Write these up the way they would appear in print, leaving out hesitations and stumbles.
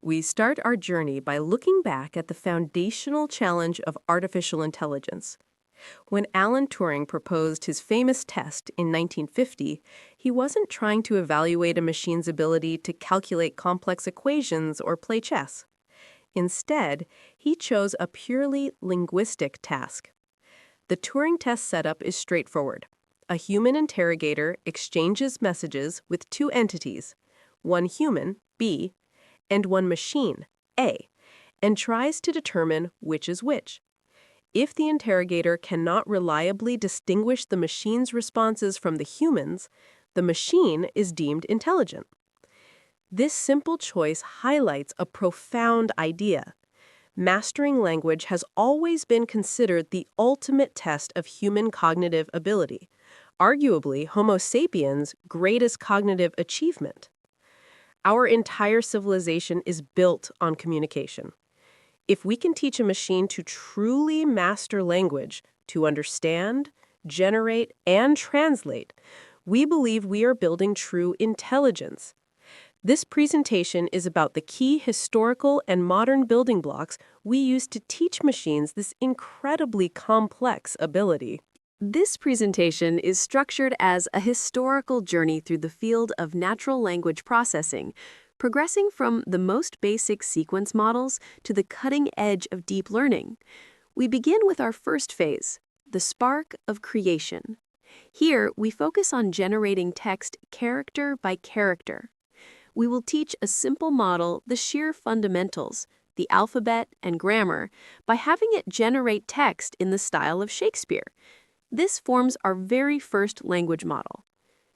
We start our journey by looking back at the foundational challenge of artificial intelligence. When Alan Turing proposed his famous test in 1950, he wasn't trying to evaluate a machine's ability to calculate complex equations or play chess. Instead, he chose a purely linguistic task. The Turing test setup is straightforward. A human interrogator exchanges messages with two entities, one human, B, and one machine, A, and tries to determine which is which. If the interrogator cannot reliably distinguish the machine's responses from the human's, the machine is deemed intelligent. This simple choice highlights a profound idea. Mastering language has always been considered the ultimate test of human cognitive ability, arguably Homo sapiens' greatest cognitive achievement. Our entire civilization is built on communication. If we can teach a machine to truly master language, to understand, generate, and translate, we believe we are building true intelligence. This presentation is about the key historical and modern building blocks we use to teach machines this incredibly complex ability. This presentation is structured as a historical journey through the field of natural language processing, progressing from the most basic sequence models to the cutting edge of deep learning. We begin with our first phase, the spark of creation. Here, we focus on generating text character by character. We will teach a simple model the sheer fundamentals, the alphabet and grammar, by having it generate text in the style of Shakespeare. This forms our very first language model.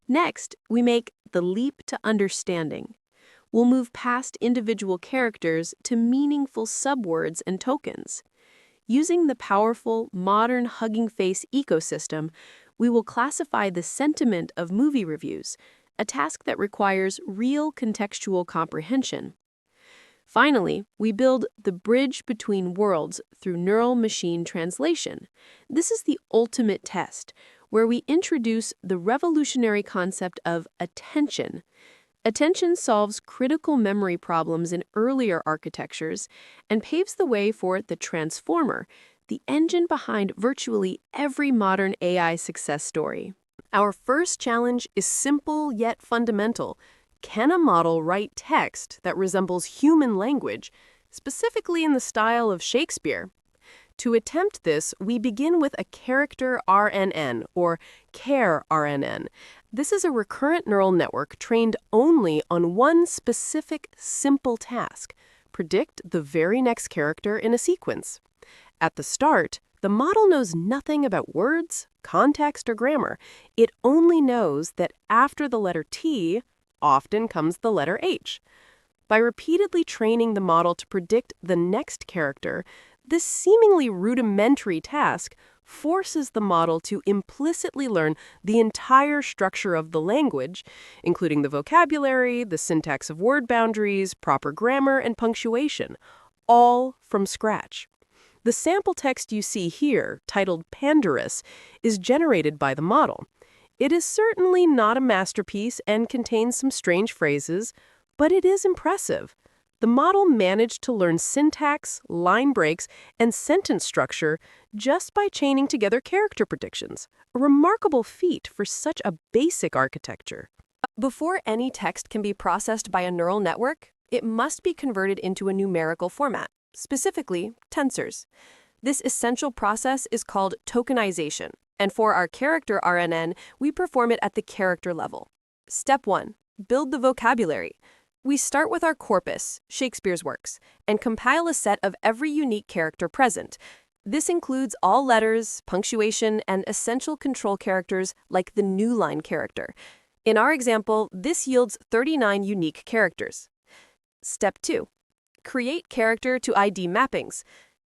Next, we make the leap to understanding. We'll move past individual characters to meaningful subwords and tokens. Using the powerful, modern Hugging Face ecosystem, we will classify the sentiment of movie reviews, a task that requires real contextual comprehension. Finally, we build the bridge between worlds through neural machine translation. This is the ultimate test, where we introduce the revolutionary concept of attention. Attention solves critical memory problems in earlier architectures and paves the way for the transformer, the engine behind virtually every modern AI success story. Our first challenge is simple yet fundamental. Can a model write text that resembles human language, specifically in the style of Shakespeare? To attempt this, we begin with a character RNN, or char-RNN. This is a recurrent neural network trained only on one specific, simple task: predict the very next character in a sequence. At the start, the model knows nothing about words, context, or grammar. It only knows that after the letter T, often comes the letter H. By repeatedly training the model to predict the next character, this seemingly rudimentary task forces the model to implicitly learn the entire structure of the language, including the vocabulary, the syntax of word boundaries, proper grammar, and punctuation, all from scratch. The sample text you see here, titled Pandarus, is generated by the model. It is certainly not a masterpiece and contains some strange phrases, but it is impressive. The model managed to learn syntax, line breaks, and sentence structure just by chaining together character predictions, a remarkable feat for such a basic architecture. Before any text can be processed by a neural network, it must be converted into a numerical format, specifically tensors. This essential process is called tokenization, and for our character RNN, we perform it at the character level. Step 1. Build the vocabulary. We start with our corpus, Shakespeare's works, and compile a set of every unique character present. This includes all letters, punctuation, and essential control characters like the new line character. In our example, this yields 39 unique characters. Step 2. Create character to ID mappings.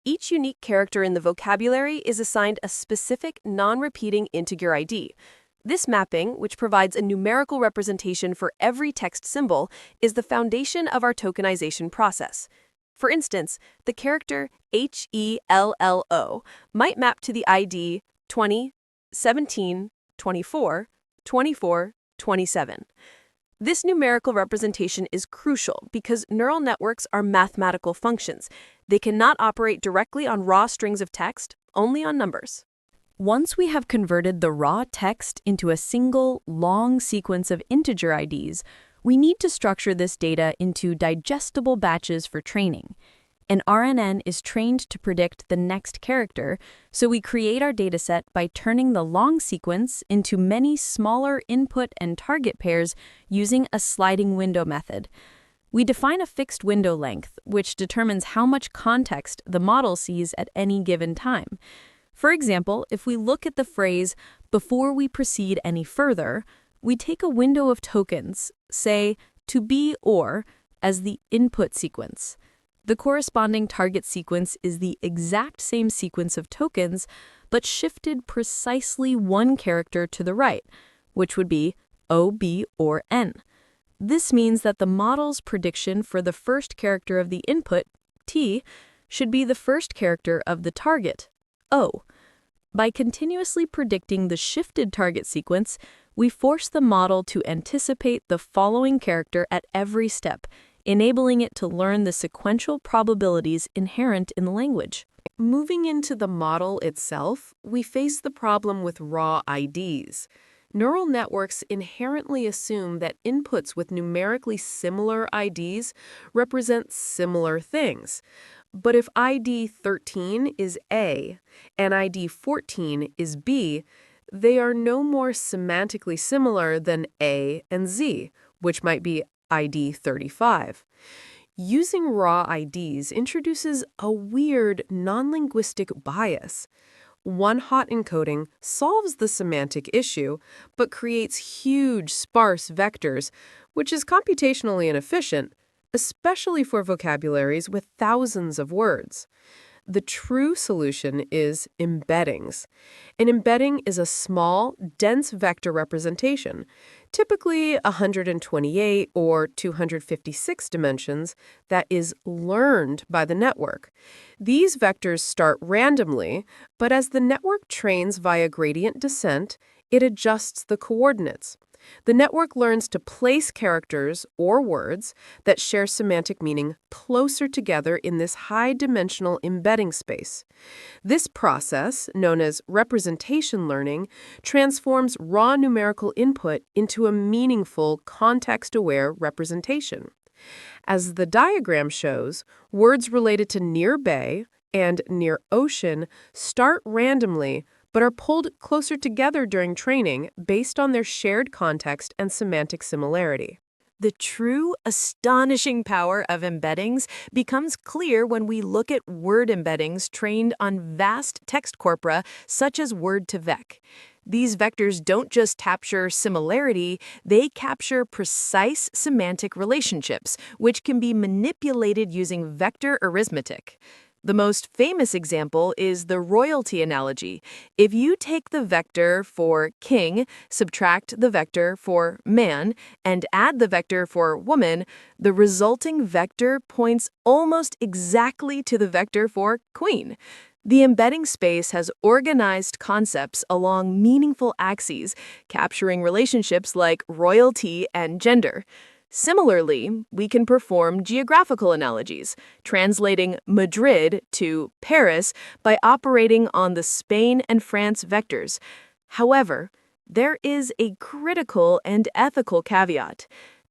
Each unique character in the vocabulary is assigned a specific non-repeating integer ID. This mapping, which provides a numerical representation for every text symbol, is the foundation of our tokenization process. For instance, the character HELLO might map to the ID 20, 17, 24, 24, 27. This numerical representation is crucial because neural networks are mathematical functions. They cannot operate directly on raw strings of text, only on numbers. Once we have converted the raw text into a single, long sequence of integer IDs, we need to structure this data into digestible batches for training. An RNN is trained to predict the next character, so we create our dataset by turning the long sequence into many smaller input and target pairs using a sliding window method. We define a fixed window length, which determines how much context the model sees at any given time. For example, if we look at the phrase, "before we proceed any further," we take a window of tokens, say, "to be or," as the input sequence. The corresponding target sequence is the exact same sequence of tokens, but shifted precisely one character to the right, which would be O, B, or N. This means that the model's prediction for the first character of the input, T, should be the first character of the target, O. By continuously predicting the shifted target sequence, we force the model to anticipate the following character at every step, enabling it to learn the sequential probabilities inherent in the language. Moving into the model itself, we face the problem with raw IDs. Neural networks inherently assume that inputs with numerically similar IDs represent similar things. But if ID 13 is A and ID 14 is B, they are no more semantically similar than A and Z, which might be ID 35. Using raw IDs introduces a weird non-linguistic bias. One hot encoding solves the semantic issue, but creates huge sparse vectors, which is computationally inefficient, especially for vocabularies with thousands of words. The true solution is embeddings. An embedding is a small, dense vector representation, typically 128 or 256 dimensions, that is learned by the network. These vectors start randomly, but as the network trains via gradient descent, it adjusts the coordinates. The network learns to place characters or words that share semantic meaning closer together in this high-dimensional embedding space. This process, known as representation learning, transforms raw numerical input into a meaningful, context-aware representation. As the diagram shows, words related to near bay and near ocean start randomly but are pulled closer together during training based on their shared context and semantic similarity. The true, astonishing power of embeddings becomes clear when we look at word embeddings trained on vast text corpora such as word-to-vec. These vectors don't just capture similarity, they capture precise semantic relationships, which can be manipulated using vector arithmetic. The most famous example is the royalty analogy. If you take the vector for king, subtract the vector for man, and add the vector for woman, the resulting vector points almost exactly to the vector for queen. The embedding space has organized concepts along meaningful axes, capturing relationships like royalty and gender. Similarly, we can perform geographical analogies, translating Madrid to Paris by operating on the Spain and France vectors. However, there is a critical and ethical caveat.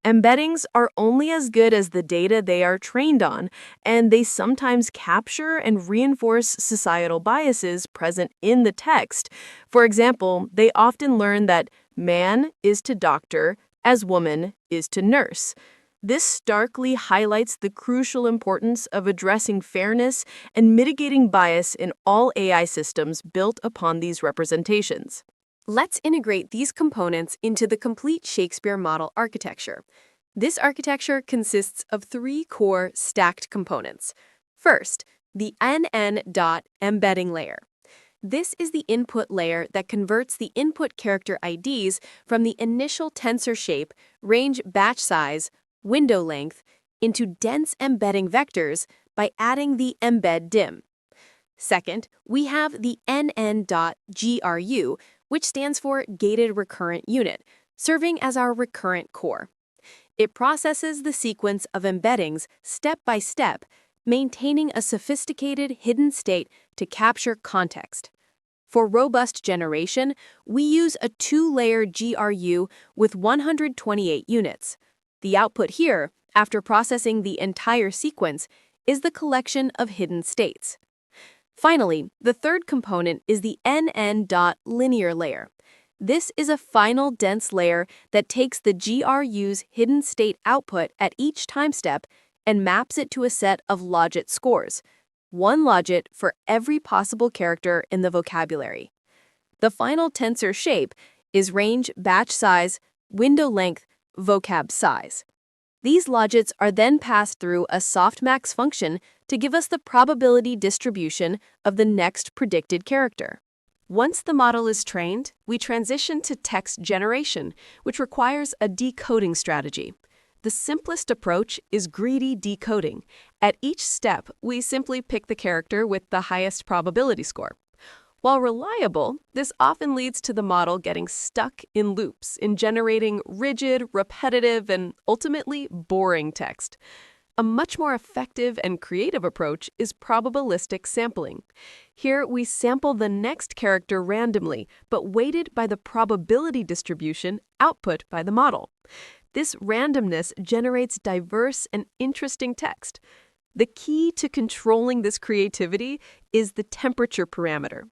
Embeddings are only as good as the data they are trained on, and they sometimes capture and reinforce societal biases present in the text. For example, they often learn that man is to doctor, as woman is to nurse. This starkly highlights the crucial importance of addressing fairness and mitigating bias in all AI systems built upon these representations. Let's integrate these components into the complete Shakespeare model architecture. This architecture consists of three core stacked components. First, the NN.embedding layer. This is the input layer that converts the input character IDs from the initial tensor shape, range batch size, window length, into dense embedding vectors by adding the embed dim. Second, we have the NN.GRU, which stands for Gated Recurrent Unit, serving as our recurrent core. It processes the sequence of embeddings step by step, maintaining a sophisticated hidden state to capture context. For robust generation, we use a 2-layer GRU with 128 units. The output here, after processing the entire sequence, is the collection of hidden states. Finally, the third component is the NN.linear layer. This is a final dense layer that takes the GRU's hidden state output at each time step and maps it to a set of logit scores, one logit for every possible character in the vocabulary. The final tensor shape is range, batch size, window length, vocab size. These logits are then passed through a softmax function to give us the probability distribution of the next predicted character. Once the model is trained, we transition to text generation, which requires a decoding strategy. The simplest approach is greedy decoding. At each step, we simply pick the character with the highest probability score. While reliable, this often leads to the model getting stuck in loops in generating rigid, repetitive, and ultimately boring text. A much more effective and creative approach is probabilistic sampling. Here, we sample the next character randomly, but weighted by the probability distribution output by the model. This randomness generates diverse and interesting text. The key to controlling this creativity is the temperature parameter.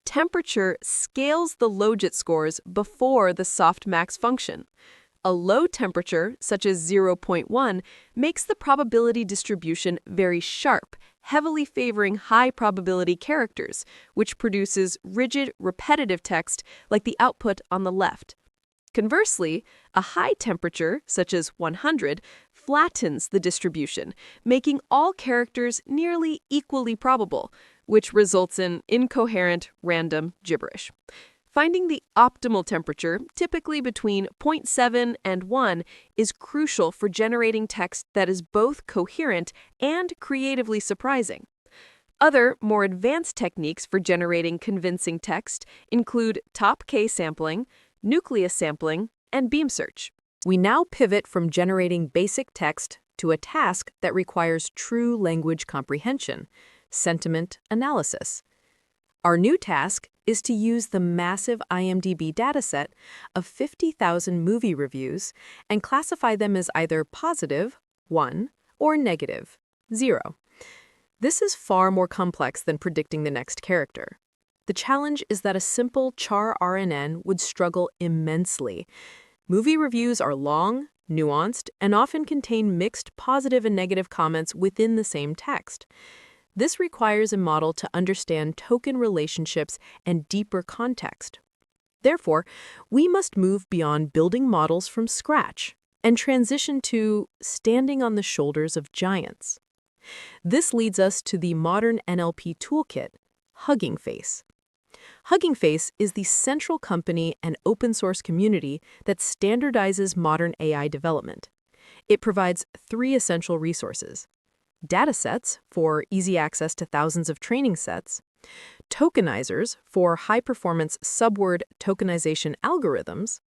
Temperature scales the logit scores before the softmax function. A low temperature, such as 0.1, makes the probability distribution very sharp, heavily favoring high-probability characters, which produces rigid, repetitive text like the output on the left. Conversely, a high temperature, such as 100, flattens the distribution, making all characters nearly equally probable, which results in incoherent, random gibberish. Finding the optimal temperature, typically between 0.7 and 1, is crucial for generating text that is both coherent and creatively surprising. Other, more advanced techniques for generating convincing text include top K sampling, nucleus sampling, and beam search. We now pivot from generating basic text to a task that requires true language comprehension, sentiment analysis. Our new task is to use the massive IMDb dataset of 50,000 movie reviews and classify them as either positive, 1, or negative, 0. This is far more complex than predicting the next character. The challenge is that a simple char-RNN would struggle immensely. Movie reviews are long, nuanced, and often contain mixed positive and negative comments within the same text. This requires a model to understand token relationships and deeper context. Therefore, we must move beyond building models from scratch and transition to standing on the shoulders of giants. This leads us to the modern NLP toolkit, Hugging Face. Hugging Face is the central company and open-source community that standardizes modern AI development. It provides 3 essential resources: datasets for easy access to thousands of training sets, tokenizers for high-performance subword tokenization algorithms,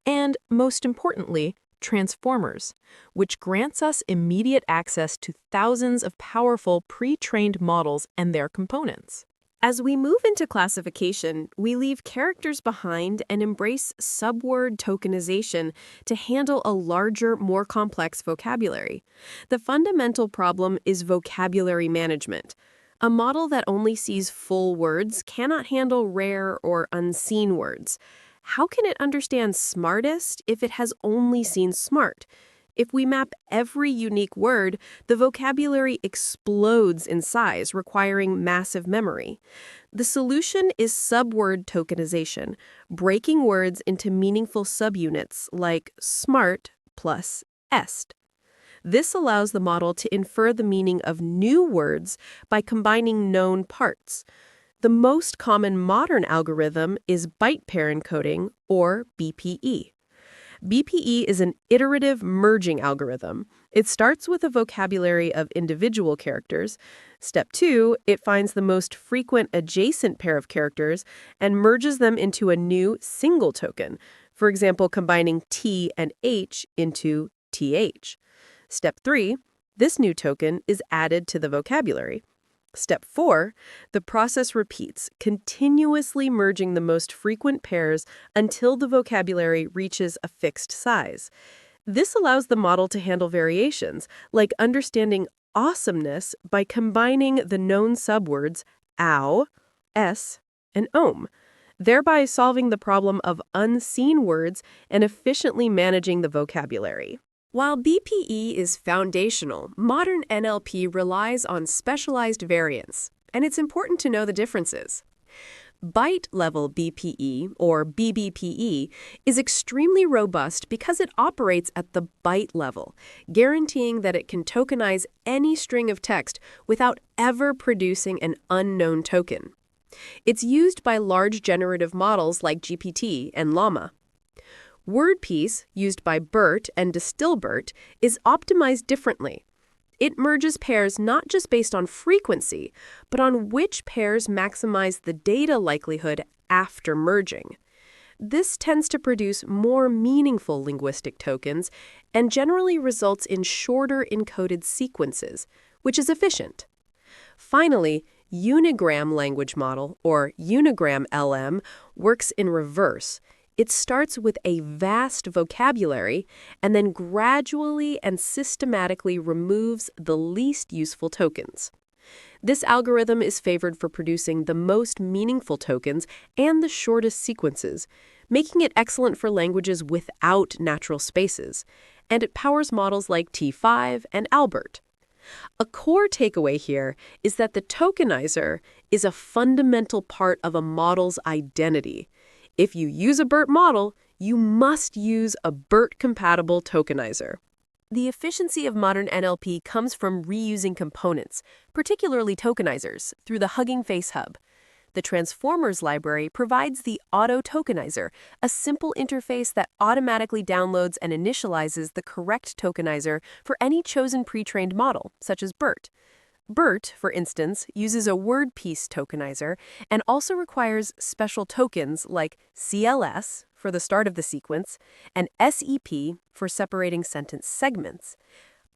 and, most importantly, transformers, which grants us immediate access to thousands of powerful pre-trained models and their components. As we move into classification, we leave characters behind and embrace subword tokenization to handle a larger, more complex vocabulary. The fundamental problem is vocabulary management. A model that only sees full words cannot handle rare or unseen words. How can it understand smartest if it has only seen smart? If we map every unique word, the vocabulary explodes in size, requiring massive memory. The solution is subword tokenization, breaking words into meaningful subunits like smart plus est. This allows the model to infer the meaning of new words by combining known parts. The most common modern algorithm is byte pair encoding, or BPE. BPE is an iterative merging algorithm. It starts with a vocabulary of individual characters. Step 2, it finds the most frequent adjacent pair of characters and merges them into a new single token, for example, combining T and H into th. Step 3, this new token is added to the vocabulary. Step 4, the process repeats, continuously merging the most frequent pairs until the vocabulary reaches a fixed size. This allows the model to handle variations, like understanding awesomeness by combining the known subwords ow, s, and ohm, thereby solving the problem of unseen words and efficiently managing the vocabulary. While BPE is foundational, modern NLP relies on specialized variants, and it's important to know the differences. Byte-level BPE, or BBPE, is extremely robust because it operates at the byte level, guaranteeing that it can tokenize any string of text without ever producing an unknown token. It's used by large generative models like GPT and Llama. WordPiece, used by BERT and DistilBERT, is optimized differently. It merges pairs not just based on frequency, but on which pairs maximize the data likelihood after merging. This tends to produce more meaningful linguistic tokens and generally results in shorter encoded sequences, which is efficient. Finally, Unigram language model, or Unigram LM, works in reverse. It starts with a vast vocabulary and then gradually and systematically removes the least useful tokens. This algorithm is favored for producing the most meaningful tokens and the shortest sequences, making it excellent for languages without natural spaces, and it powers models like T5 and Albert. A core takeaway here is that the tokenizer is a fundamental part of a model's identity. If you use a BERT model, you must use a BERT-compatible tokenizer. The efficiency of modern NLP comes from reusing components, particularly tokenizers, through the Hugging Face Hub. The Transformers library provides the Auto Tokenizer, a simple interface that automatically downloads and initializes the correct tokenizer for any chosen pre-trained model, such as BERT. BERT, for instance, uses a WordPiece tokenizer and also requires special tokens like CLS for the start of the sequence and SEP for separating sentence segments.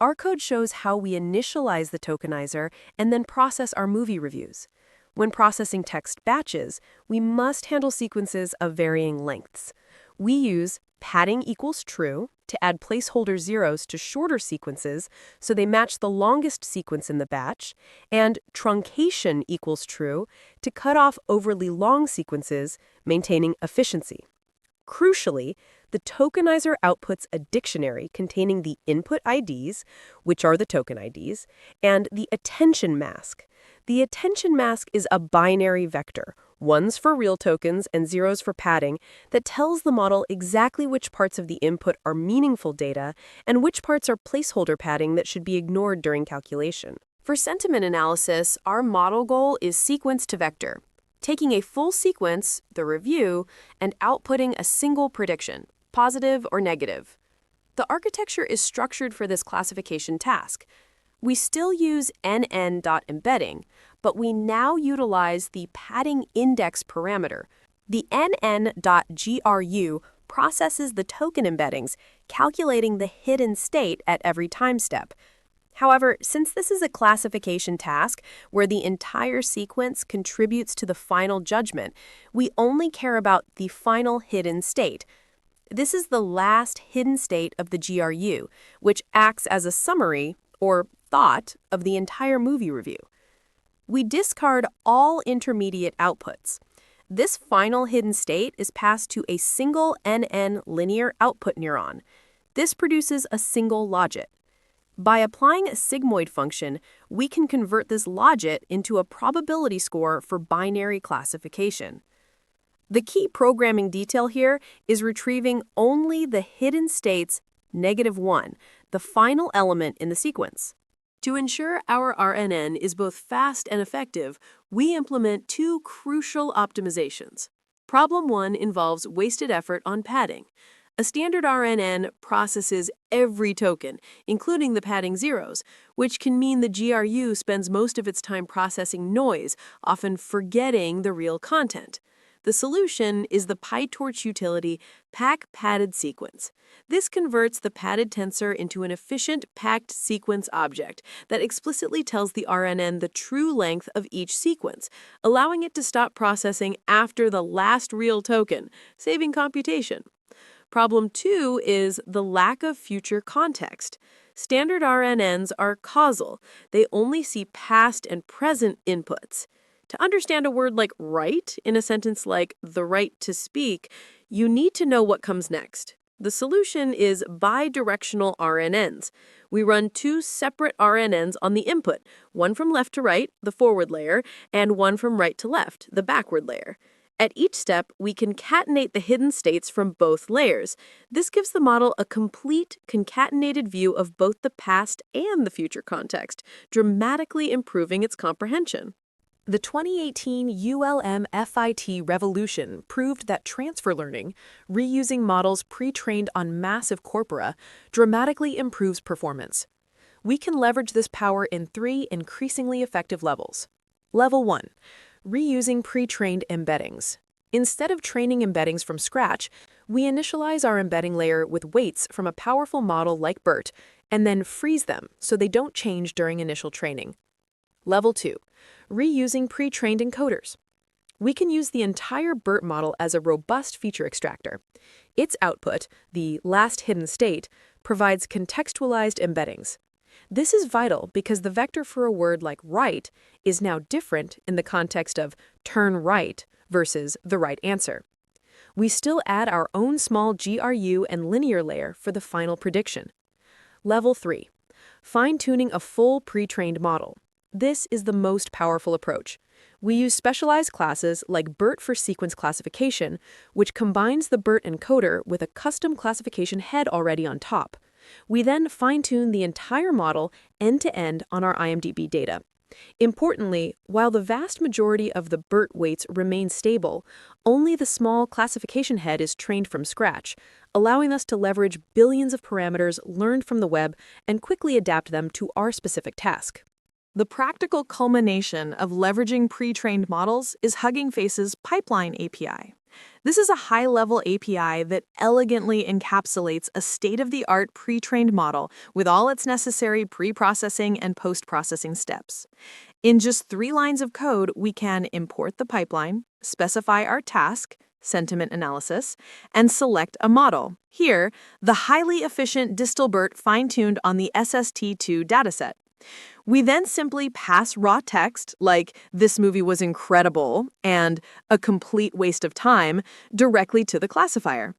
Our code shows how we initialize the tokenizer and then process our movie reviews. When processing text batches, we must handle sequences of varying lengths. We use padding equals true to add placeholder zeros to shorter sequences so they match the longest sequence in the batch, and truncation equals true to cut off overly long sequences, maintaining efficiency. Crucially, the tokenizer outputs a dictionary containing the input IDs, which are the token IDs, and the attention mask. The attention mask is a binary vector, ones for real tokens and zeros for padding, that tells the model exactly which parts of the input are meaningful data and which parts are placeholder padding that should be ignored during calculation. For sentiment analysis, our model goal is sequence to vector, taking a full sequence, the review, and outputting a single prediction, positive or negative. The architecture is structured for this classification task. We still use NN.embedding, but we now utilize the padding index parameter. The NN.GRU processes the token embeddings, calculating the hidden state at every time step. However, since this is a classification task where the entire sequence contributes to the final judgment, we only care about the final hidden state. This is the last hidden state of the GRU, which acts as a summary, or thought, of the entire movie review. We discard all intermediate outputs. This final hidden state is passed to a single NN linear output neuron. This produces a single logit. By applying a sigmoid function, we can convert this logit into a probability score for binary classification. The key programming detail here is retrieving only the hidden state's -1, the final element in the sequence. To ensure our RNN is both fast and effective, we implement two crucial optimizations. Problem 1 involves wasted effort on padding. A standard RNN processes every token, including the padding zeros, which can mean the GRU spends most of its time processing noise, often forgetting the real content. The solution is the PyTorch utility pack padded sequence. This converts the padded tensor into an efficient packed sequence object that explicitly tells the RNN the true length of each sequence, allowing it to stop processing after the last real token, saving computation. Problem 2 is the lack of future context. Standard RNNs are causal. They only see past and present inputs. To understand a word like right in a sentence like the right to speak, you need to know what comes next. The solution is bidirectional RNNs. We run two separate RNNs on the input, one from left to right, the forward layer, and one from right to left, the backward layer. At each step, we concatenate the hidden states from both layers. This gives the model a complete, concatenated view of both the past and the future context, dramatically improving its comprehension. The 2018 ULM FIT revolution proved that transfer learning, reusing models pre-trained on massive corpora, dramatically improves performance. We can leverage this power in 3 increasingly effective levels. Level 1. Reusing pre-trained embeddings. Instead of training embeddings from scratch, we initialize our embedding layer with weights from a powerful model like BERT and then freeze them so they don't change during initial training. Level 2. Reusing pre-trained encoders. We can use the entire BERT model as a robust feature extractor. Its output, the last hidden state, provides contextualized embeddings. This is vital because the vector for a word like right is now different in the context of turn right versus the right answer. We still add our own small GRU and linear layer for the final prediction. Level 3. Fine-tuning a full pre-trained model. This is the most powerful approach. We use specialized classes like BERT for sequence classification, which combines the BERT encoder with a custom classification head already on top. We then fine-tune the entire model end-to-end on our IMDb data. Importantly, while the vast majority of the BERT weights remain stable, only the small classification head is trained from scratch, allowing us to leverage billions of parameters learned from the web and quickly adapt them to our specific task. The practical culmination of leveraging pre-trained models is Hugging Face's Pipeline API. This is a high-level API that elegantly encapsulates a state-of-the-art pre-trained model with all its necessary pre-processing and post-processing steps. In just 3 lines of code, we can import the pipeline, specify our task, sentiment analysis, and select a model. Here, the highly efficient DistilBERT fine-tuned on the SST2 dataset. We then simply pass raw text, like "this movie was incredible" and "a complete waste of time," directly to the classifier.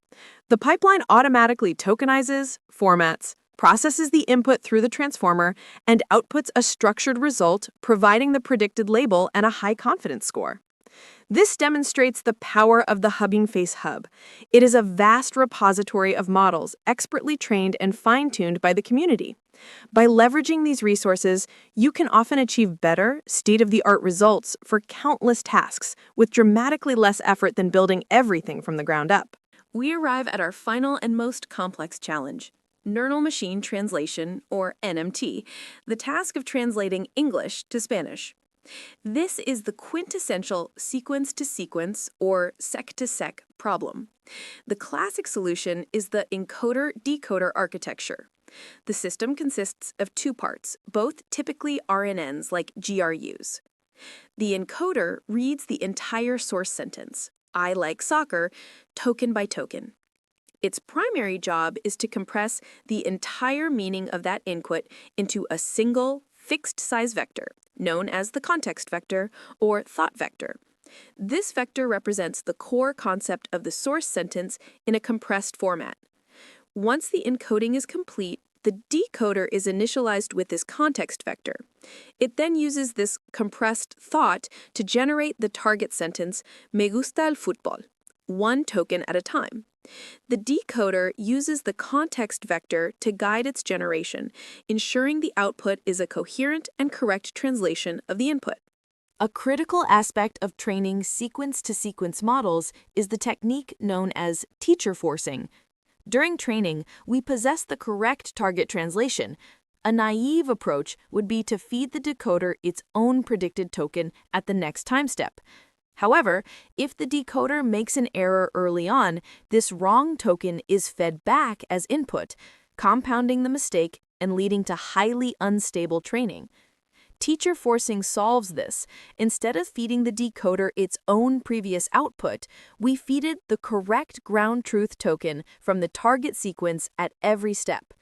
The pipeline automatically tokenizes, formats, processes the input through the transformer, and outputs a structured result, providing the predicted label and a high confidence score. This demonstrates the power of the Hugging Face Hub. It is a vast repository of models expertly trained and fine-tuned by the community. By leveraging these resources, you can often achieve better, state-of-the-art results for countless tasks with dramatically less effort than building everything from the ground up. We arrive at our final and most complex challenge: neural machine translation, or NMT, the task of translating English to Spanish. This is the quintessential sequence-to-sequence or sec-to-sec problem. The classic solution is the encoder-decoder architecture. The system consists of 2 parts, both typically RNNs like GRUs. The encoder reads the entire source sentence, "I like soccer," token by token. Its primary job is to compress the entire meaning of that input into a single, fixed-size vector, known as the context vector or thought vector. This vector represents the core concept of the source sentence in a compressed format. Once the encoding is complete, the decoder is initialized with this context vector. It then uses this compressed thought to generate the target sentence, "Me gusta el fútbol," 1 token at a time. The decoder uses the context vector to guide its generation, ensuring the output is a coherent and correct translation of the input. A critical aspect of training sequence-to-sequence models is the technique known as teacher forcing. During training, we possess the correct target translation. A naive approach would be to feed the decoder its own predicted token at the next time step. However, if the decoder makes an error early on, this wrong token is fed back as input, compounding the mistake and leading to highly unstable training. Teacher forcing solves this. Instead of feeding the decoder its own previous output, we feed it the correct ground truth token from the target sequence at every step.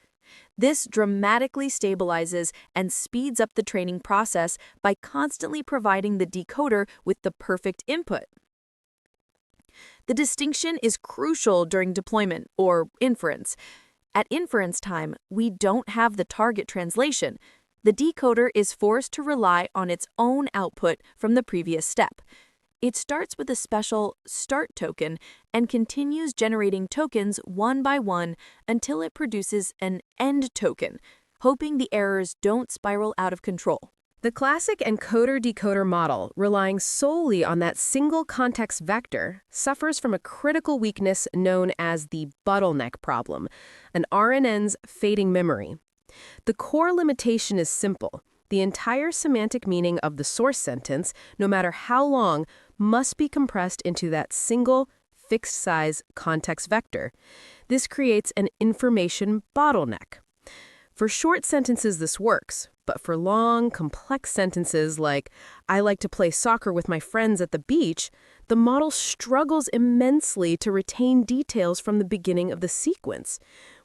This dramatically stabilizes and speeds up the training process by constantly providing the decoder with the perfect input. The distinction is crucial during deployment or inference. At inference time, we don't have the target translation. The decoder is forced to rely on its own output from the previous step. It starts with a special start token and continues generating tokens one by one until it produces an end token, hoping the errors don't spiral out of control. The classic encoder-decoder model, relying solely on that single context vector, suffers from a critical weakness known as the bottleneck problem, an RNN's fading memory. The core limitation is simple. The entire semantic meaning of the source sentence, no matter how long, must be compressed into that single, fixed-size context vector. This creates an information bottleneck. For short sentences, this works, but for long, complex sentences like, "I like to play soccer with my friends at the beach," the model struggles immensely to retain details from the beginning of the sequence.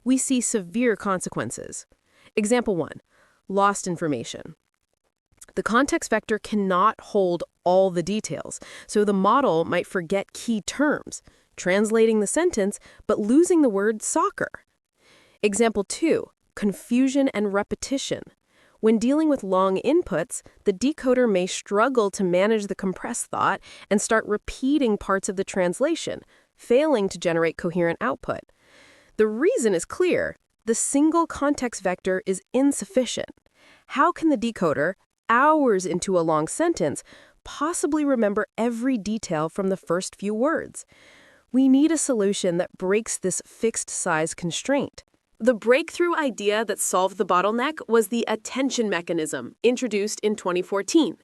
We see severe consequences. Example 1. Lost information. The context vector cannot hold all the details, so the model might forget key terms, translating the sentence but losing the word soccer. Example 2. Confusion and repetition. When dealing with long inputs, the decoder may struggle to manage the compressed thought and start repeating parts of the translation, failing to generate coherent output. The reason is clear. The single context vector is insufficient. How can the decoder, hours into a long sentence, possibly remember every detail from the first few words? We need a solution that breaks this fixed size constraint. The breakthrough idea that solved the bottleneck was the attention mechanism, introduced in 2014.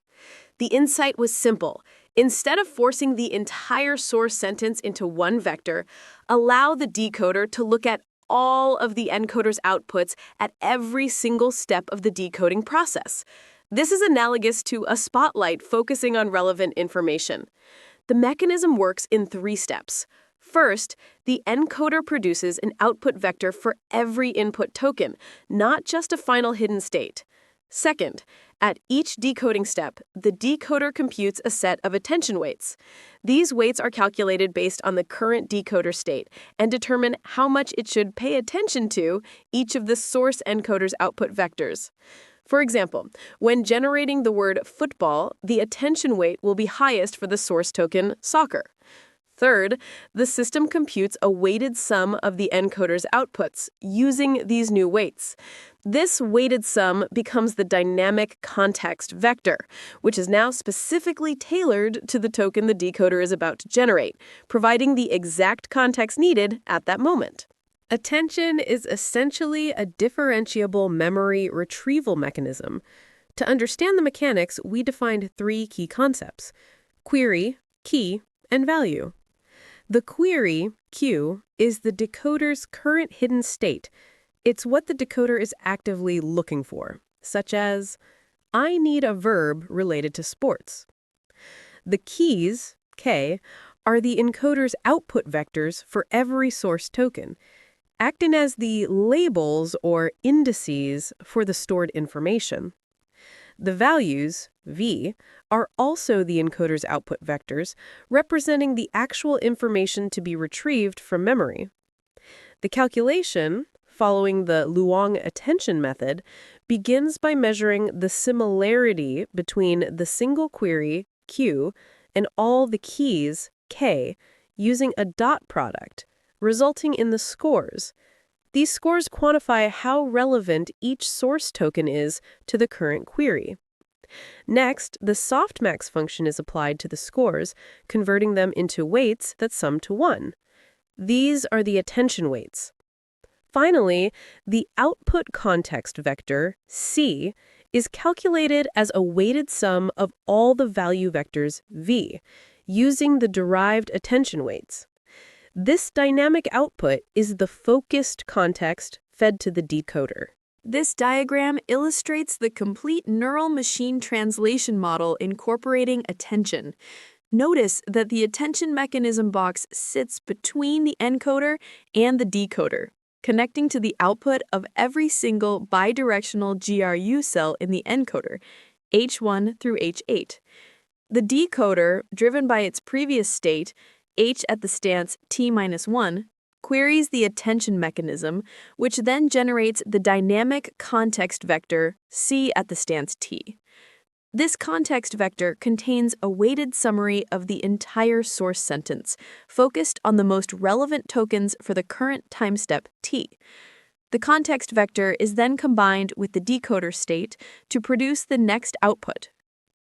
The insight was simple. Instead of forcing the entire source sentence into one vector, allow the decoder to look at all of the encoder's outputs at every single step of the decoding process. This is analogous to a spotlight focusing on relevant information. The mechanism works in 3 steps. First, the encoder produces an output vector for every input token, not just a final hidden state. Second, at each decoding step, the decoder computes a set of attention weights. These weights are calculated based on the current decoder state and determine how much it should pay attention to each of the source encoder's output vectors. For example, when generating the word football, the attention weight will be highest for the source token soccer. Third, the system computes a weighted sum of the encoder's outputs using these new weights. This weighted sum becomes the dynamic context vector, which is now specifically tailored to the token the decoder is about to generate, providing the exact context needed at that moment. Attention is essentially a differentiable memory retrieval mechanism. To understand the mechanics, we defined 3 key concepts: query, key, and value. The query, Q, is the decoder's current hidden state. It's what the decoder is actively looking for, such as, "I need a verb related to sports." The keys, K, are the encoder's output vectors for every source token, acting as the labels or indices for the stored information. The values, V, are also the encoder's output vectors, representing the actual information to be retrieved from memory. The calculation, following the Luong attention method, begins by measuring the similarity between the single query, Q, and all the keys, K, using a dot product, resulting in the scores. These scores quantify how relevant each source token is to the current query. Next, the softmax function is applied to the scores, converting them into weights that sum to 1. These are the attention weights. Finally, the output context vector, C, is calculated as a weighted sum of all the value vectors, V, using the derived attention weights. This dynamic output is the focused context fed to the decoder. This diagram illustrates the complete neural machine translation model incorporating attention. Notice that the attention mechanism box sits between the encoder and the decoder, connecting to the output of every single bidirectional GRU cell in the encoder, H1 through H8. The decoder, driven by its previous state, H at the stance t-1, queries the attention mechanism, which then generates the dynamic context vector C at the stance t. This context vector contains a weighted summary of the entire source sentence, focused on the most relevant tokens for the current time step t. The context vector is then combined with the decoder state to produce the next output.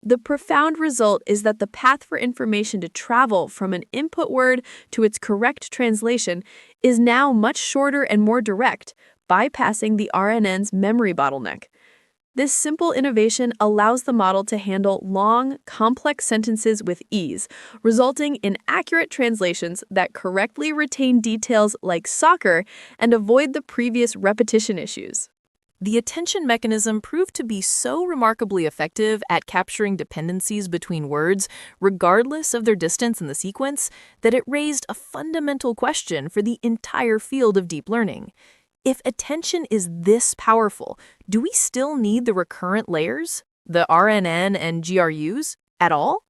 The profound result is that the path for information to travel from an input word to its correct translation is now much shorter and more direct, bypassing the RNN's memory bottleneck. This simple innovation allows the model to handle long, complex sentences with ease, resulting in accurate translations that correctly retain details like soccer and avoid the previous repetition issues. The attention mechanism proved to be so remarkably effective at capturing dependencies between words, regardless of their distance in the sequence, that it raised a fundamental question for the entire field of deep learning. If attention is this powerful, do we still need the recurrent layers, the RNN and GRUs, at all?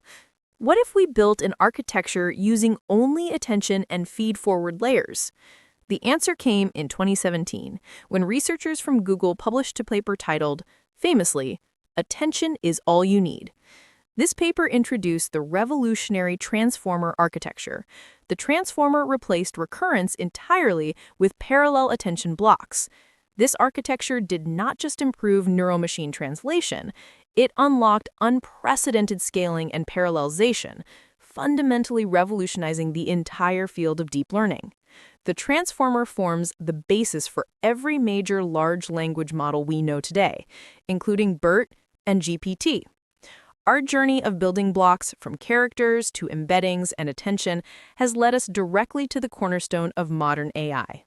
What if we built an architecture using only attention and feed-forward layers? The answer came in 2017, when researchers from Google published a paper titled, famously, "Attention is All You Need." This paper introduced the revolutionary transformer architecture. The transformer replaced recurrence entirely with parallel attention blocks. This architecture did not just improve neural-machine translation, it unlocked unprecedented scaling and parallelization, fundamentally revolutionizing the entire field of deep learning. The transformer forms the basis for every major large language model we know today, including BERT and GPT. Our journey of building blocks from characters to embeddings and attention has led us directly to the cornerstone of modern AI.